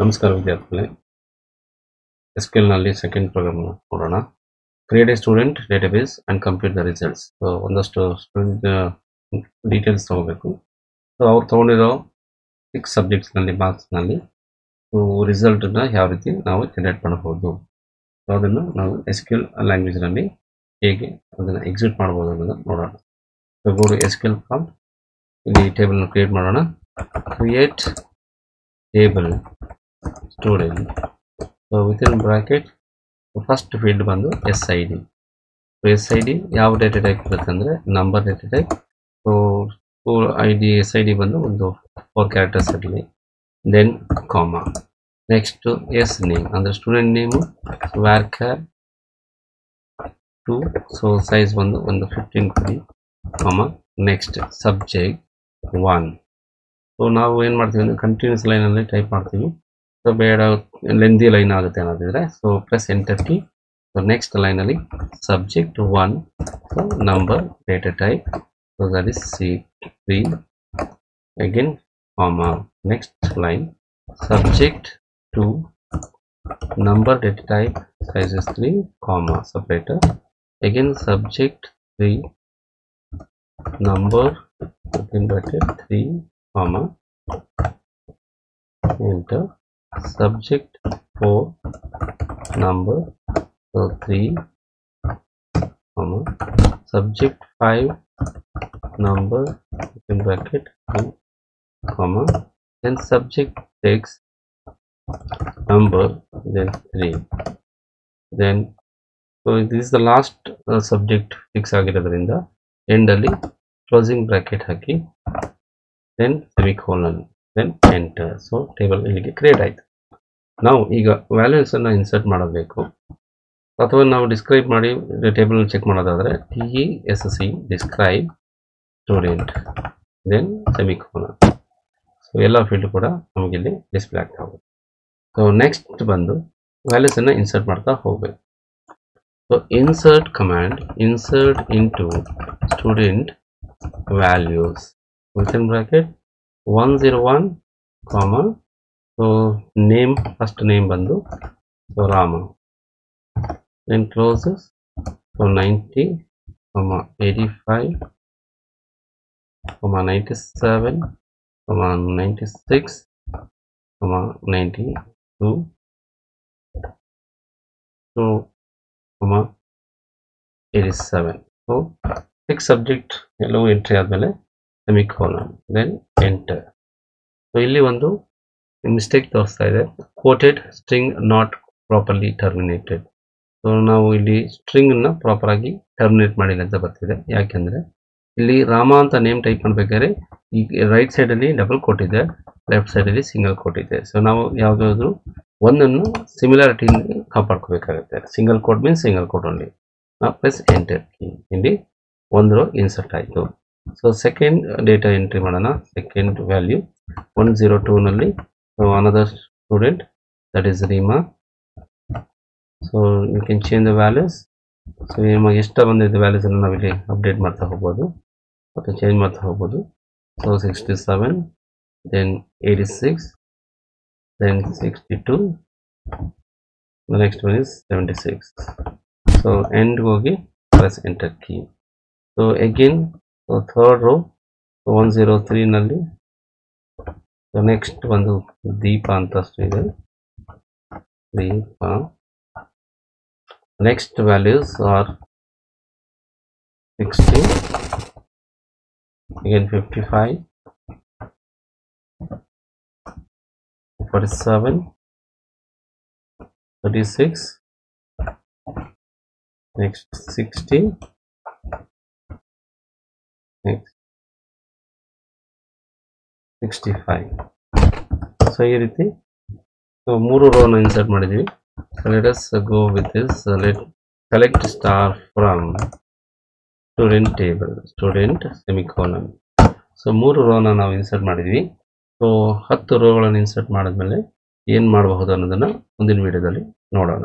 ನಮಸ್ಕಾರ ವಿದ್ಯಾರ್ಥಿಗಳೇ, SQL ನಲ್ಲಿ ಸೆಕೆಂಡ್ ಪ್ರೋಗ್ರಾಮ್ ನೋಡೋಣ. Create a student database and compute the results. ಒಂದಷ್ಟು ಸ್ಟೂಡೆಂಟ್ ಡೀಟೇಲ್ಸ್ ತಗೋಬೇಕು. ಸೊ ಅವ್ರು ತಗೊಂಡಿರೋ 6 ಸಬ್ಜೆಕ್ಟ್ಸ್ನಲ್ಲಿ ಮಾರ್ಕ್ಸ್ನಲ್ಲಿ ರಿಸಲ್ಟನ್ನ ಯಾವ ರೀತಿ ನಾವು ಜನರೇಟ್ ಮಾಡಬಹುದು, ಸೊ ಅದನ್ನು ನಾವು SQL ಲ್ಯಾಂಗ್ವೇಜ್ನಲ್ಲಿ ಹೇಗೆ ಅದನ್ನು ಎಕ್ಸಿಕ್ಯೂಟ್ ಮಾಡ್ಬೋದು ಅನ್ನೋದನ್ನು ನೋಡೋಣ. So go to SQL prompt. ಇಲ್ಲಿ ಟೇಬಲ್ನ ಕ್ರಿಯೇಟ್ ಮಾಡೋಣ. Create table student. So within bracket first field ಬಂದು SID. ಸೊ SID ಯಾವ ಡೇಟಾ ಟೈಪ್ ಬರುತ್ತೆ ಅಂದರೆ number data type. So SID ಬಂದು ಒಂದು 4 ಕ್ಯಾರೆಕ್ಟರ್ಸ್ ಇರಲಿ. Then comma. ನೆಕ್ಸ್ಟ್ ನೇಮ್ ಅಂದರೆ student name varchar 2. So size ಬಂದು ಒಂದು 15 ಕೊಡಿ, ಕಾಮಾ. Next subject 1. ಸೊ ನಾವು ಏನು ಮಾಡ್ತೀವಿ ಅಂದರೆ ಕಂಟಿನ್ಯೂಸ್ ಲೈನಲ್ಲಿ ಟೈಪ್ ಮಾಡ್ತೀವಿ. ಸೊ ಬೇಡ ಲೆಂದಿ ಲೈನ್ ಆಗುತ್ತೆ ಅನ್ನೋದಿದ್ರೆ so press enter key. So next ಲೈನಲ್ಲಿ subject 1, so number data type, so that is C3, again comma. Next line subject 2, number data type, size is 3, comma, separator, again subject 3, number within bracket 3, comma, enter. Subject 4, number, so 3, comma. Subject 5, number within bracket 2, comma. Then subject takes number, then 3. Then so this is the last subject fix ಆಗಿರೋದ್ರಿಂದ end ಅಲ್ಲಿ closing bracket ಹಾಕಿ then semicolon, then enter. So table ಇಲ್ಲಿಗೆ create ಆಯಿತು. ನಾವು ಈಗ values ಅನ್ನು insert ಮಾಡಬೇಕು, ಅಥವಾ ನಾವು ಡಿಸ್ಕ್ರೈಬ್ ಮಾಡಿ ಟೇಬಲ್ ಚೆಕ್ ಮಾಡೋದಾದರೆ DESC describe student, then semicolon. So ಎಲ್ಲ ಫೀಲ್ಡ್ ಕೂಡ ನಮಗಿಲ್ಲಿ ಡಿಸ್ಪ್ಲೇ ಆಗ್ತಾ ಹೋಗುತ್ತೆ. ಸೊ ನೆಕ್ಸ್ಟ್ ಬಂದು ವ್ಯಾಲ್ಯೂಸ್ ಅನ್ನು ಇನ್ಸರ್ಟ್ ಮಾಡ್ತಾ ಹೋಗಬೇಕು. So insert command, insert into student values within bracket 101, comma. So name first name ಬಂದು so Rama, then closes so 90, 85, 97, 96, 92, so 87. so 6 subject ಎಲ್ಲವೂ ಎಂಟ್ರಿ ಆದಮೇಲೆ ಸೆಮಿಕೋಲನ್, ದೆನ್ ಎಂಟರ್. ಸೊ ಇಲ್ಲಿ ಒಂದು ಮಿಸ್ಟೇಕ್ ತೋರಿಸ್ತಾ ಇದೆ, quoted string not properly terminated. So ನಾವು ಇಲ್ಲಿ ಸ್ಟ್ರಿಂಗನ್ನು ಪ್ರಾಪರಾಗಿ terminate ಮಾಡಿಲ್ಲ ಅಂತ ಬರ್ತಿದೆ. ಯಾಕೆಂದರೆ ಇಲ್ಲಿ ರಾಮ ಅಂತ ನೇಮ್ ಟೈಪ್ ಮಾಡಬೇಕಾದ್ರೆ ಈ ರೈಟ್ ಸೈಡಲ್ಲಿ ಡಬಲ್ ಕೋಟ್ ಇದೆ, ಲೆಫ್ಟ್ ಸೈಡಲ್ಲಿ ಸಿಂಗಲ್ ಕೋಟ್ ಇದೆ. ಸೊ ನಾವು ಯಾವುದಾದ್ರೂ ಒಂದನ್ನು ಸಿಮಿಲಾರಿಟಿಯಿಂದ ಕಾಪಾಡ್ಕೋಬೇಕಾಗುತ್ತೆ. Single quote means single quote only. Plus enter key. ಇಲ್ಲಿ ಒಂದು ರೋ ಇನ್ಸರ್ಟ್ ಆಯಿತು. ಸೊ ಸೆಕೆಂಡ್ ಡೇಟಾ ಎಂಟ್ರಿ ಮಾಡೋಣ. ಸೆಕೆಂಡ್ ವ್ಯಾಲ್ಯೂ 102ನಲ್ಲಿ so another student that is Reema. So you can change the values. So ನಿಮಗೆ ಎಷ್ಟು ಬಂದಿದ್ದ ವ್ಯಾಲ್ಯೂಸನ್ನು ನಾವಿಲ್ಲಿ ಅಪ್ಡೇಟ್ ಮಾಡ್ತಾ ಹೋಗ್ಬೋದು ಮತ್ತು ಚೇಂಜ್ ಮಾಡ್ತಾ ಹೋಗ್ಬೋದು. So 67, then 86, then 62, the next one is 76. so end ಹೋಗಿ press enter key. so again so third row so 103ನಲ್ಲಿ so next ಒಂದು ದೀಪ ಅಂತ ಇದೆ, ದೀಪ. next values are 60, again 55, 47, 36, next 60, next 65. So ಈ ರೀತಿ ಸೊ 3 ರೋನ ಇನ್ಸರ್ಟ್ ಮಾಡಿದ್ದೀವಿ. So let us go with this. Select star from student table, student semicolon. So 3 ರೋನ ನಾವು insert ಮಾಡಿದ್ವಿ. So 10 ರೋಗಳನ್ನು insert ಮಾಡಿದ್ಮೇಲೆ ಏನು ಮಾಡಬಹುದು ಅನ್ನೋದನ್ನು ಮುಂದಿನ ವಿಡಿಯೋದಲ್ಲಿ ನೋಡೋಣ.